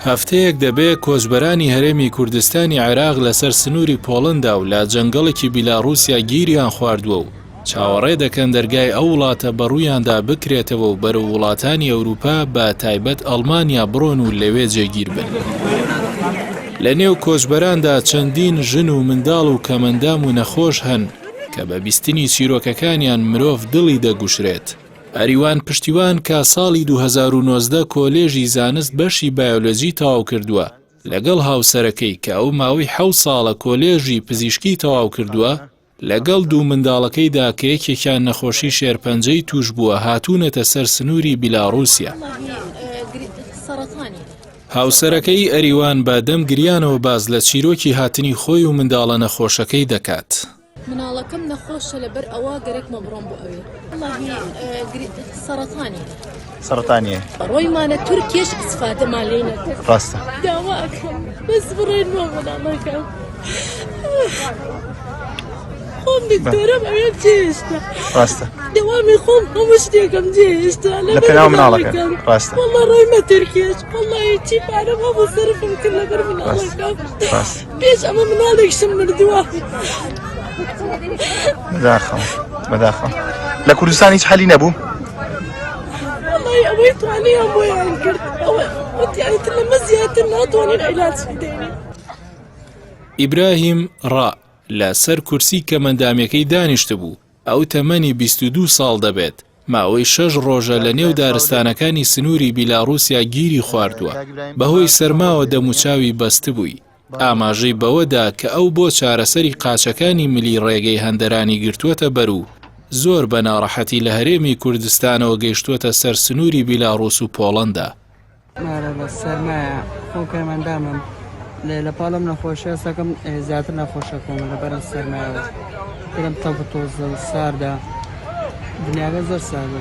هەفتەیەک دەبێت کۆچبەرانی هەرێمی کوردستانی عێراق لەسەر سنووری پۆڵەندا و لە جەنگەڵێکی بیلاڕووسیا گیریان خواردووە و چاوەڕێ دەکەن دەرگای ئەو وڵاتە بەڕوویاندا بکرێتەوە و بەرەو وڵاتانی ئەوروپا بە تایبەت ئەڵمانیا بڕۆن و لەوێ جێگیر بن. لە نێو کۆچبەراندا چەندین ژن و منداڵ و کەمەندام و نەخۆش هەن کە بە بیستنی چیرۆکەکانیان مرۆڤ دڵی دەگوشرێت. ئەریوان پشتیوان کە ساڵی 2019 کۆلێژی زانست بەشی بایۆلۆجی تەواو کردووە لەگەڵ هاوسەرەکەی کە ئەو ماوەی 7 ساڵە کۆلێژی پزیشکی تەواو کردووە لەگەڵ دوو منداڵەکەیدا کە یەکێکیان نەخۆشی شێرپەنجەی توش بووە هاتوونەتە سەر سنووری بیلاڕووسیا. هاوسەرەکەی ئەریوان بە دەم گریانەوە باز لە چیرۆکی هاتنی خۆی و منداڵە نەخۆشەکەی دەکات. مناڵەکەم نەخۆشە لەبەر ئەوە گەرەکمە بڕۆم بۆ ئەوێ سەرەتانیە ڕۆیمانە تورکیش ئیسفادەمان لێ نەکرد. ڕاستە داواکەم بەس بڕێنمە مناڵەکەم خۆم دکتۆرم ئەوێ جێهێشتا. ڕاستە دەوامی خۆم هەموو شتێکم جێهێشتا لە پێناو مناڵەکە. ڕاستە وەڵڵا ڕۆیمە تورکیش وەڵڵی چی پارەم هەموو سەرفم کرد لەبەر مناڵەکەم. پێش ئەمە مناڵێکشم مردووە. بەداخەوە لە کوردستان هیچ حەلی نەبوو؟ وەڵڵی ئەوەی توانیان بۆیان کرد وتیانیتر لەمە زیاتر ناتوانین عیلاج بدەینێ. ئیبراهیم ڕا لە سەر کورسی کەمەندامەکەی دانیشت بوو. ئەو تەمەنی 22 ساڵ دەبێت. ماوەی 6 ڕۆژە لە نێو دارستانەکانی سنووری بیلاڕووسیا گیری خواردووە. بەهۆی سەرماوە دەموچاوی بەست بووی. ئاماژەی بەوەدا کە ئەو بۆ چارەسەری قاچەکانی ملی ڕێگەی هەندەرانی گرتووەتە بەرو زۆر بە ناڕەحەتی لە هەرێمی کوردستانەوە گەیشتووەتە سەر سنووری بیلاڕووس و پۆڵەندا. سەرمایە خۆ کەمەندامم لە پاڵم نەخۆشیە سەکەم زیاتر نەخۆشەکەم لەبەر سەرمایەوە دلم تەپ تۆزە ساردا دنیاگە زۆر ساردە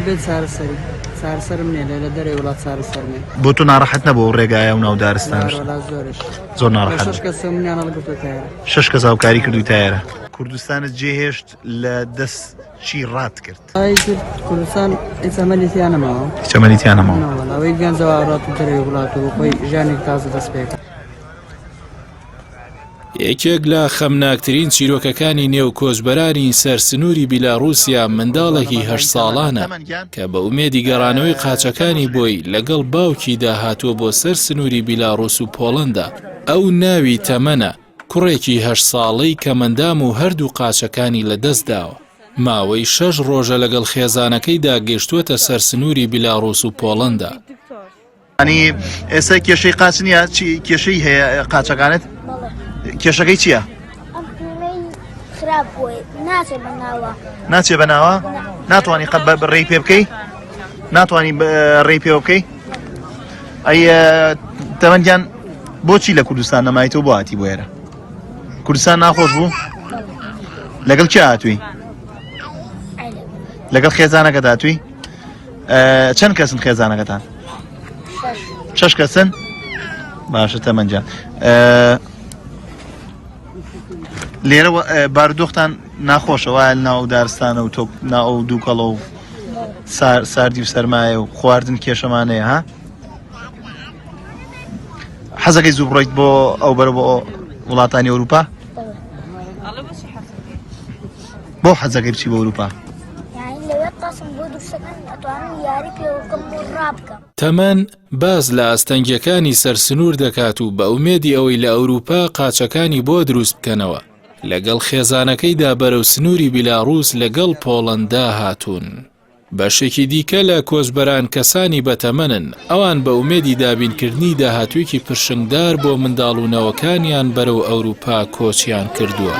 بێت چارەسەرم نییە لە دەرەوەی وڵات چارەسەرمێ. بۆ تۆ ناڕەحەت نەبوو ڕێگایە و ناو دارستانش؟ زۆرش زۆر ناڕەحەت. 6 کەس منیان هەڵگرتووە تایارە. 6 کەس هاوکاری کردووی تایارە. کوردستانت جێهێشت لە دەست چی ڕات کرد؟ کوردستان هیچ ئەمەلیتیان نەماوە. هیچ ئەمەلیتیان نەماوە. ئەوەی گەنجەوە ڕات و دەرەوەی وڵات و خۆی ژیانێک تازە دەست پێکرد. یەکێک لە خەمناکترین چیرۆکەکانی نێو کۆچبەرانی سەر سنووری بیلاڕووسیا منداڵێکی 8 ساڵانە کە بە ئومێدی گەڕانەوەی قاچەکانی بۆی لەگەڵ باوکیدا هاتووە بۆ سەر سنووری بیلاڕووس و پۆڵەندا. ئەو ناوی تەمەنە کوڕێکی 8 ساڵەی کەمەندام و هەردوو قاچەکانی لەدەستداوە. ماوەی 6 ڕۆژە لەگەڵ خێزانەکەیدا گەیشتووەتە سەر سنووری بیلاڕووس و پۆڵەندا. ئەنی ئێستا کێشەی قاچ نییە؟ کێشەی هەیە قاچەکانت؟ کێشەکەی چییە؟ ناچێ بەناوە؟ ناتوانانی قەت ڕێی پێ بکەی؟ ناتوانانی ڕێی پێ بکەی؟ ئەی تەمەنگیان بۆچی لە کوردستان نەمایتەوە بۆ هاتی بۆ ئێرە؟ کوردستان ناخۆش بوو؟ لەگەڵ چی هاتووی؟ لەگەڵ خێزانەکەت هاتووی؟ چەند کەسن خێزانەکەتان؟ 6 کەسن؟ باشە تەمەنجان. لێرە بارودۆختان ناخۆشە وایە ناو دارستانە و تۆ ناو دووکەڵە و ساردی و سەرمایە و خواردن کێشەمانەیە ها؟ حەزەکەی زوو بڕۆیت بۆ ئەو بەرە بۆ وڵاتانی ئەوروپا؟ بۆ حەزەکەی بچی بۆ ئەوروپا؟ تەمەن باز لە ئاستەنگیەکانی سەر سنوور دەکات و بە ئومێدی ئەوەی لە ئەوروپا قاچەکانی بۆ دروست بکەنەوە. لەگەڵ خێزانەکەیدا بەرەو سنووری بیلاڕووس لەگەڵ پۆڵەندا هاتوون. بەشێکی دیکە لە کۆچبەران کەسانی بەتەمەنن ئەوان بە ئومێدی دابینکردنی داهاتوویەکی پرشنگدار بۆ منداڵ و نەوەکانیان بەرەو ئەوروپا کۆچیان کردووە.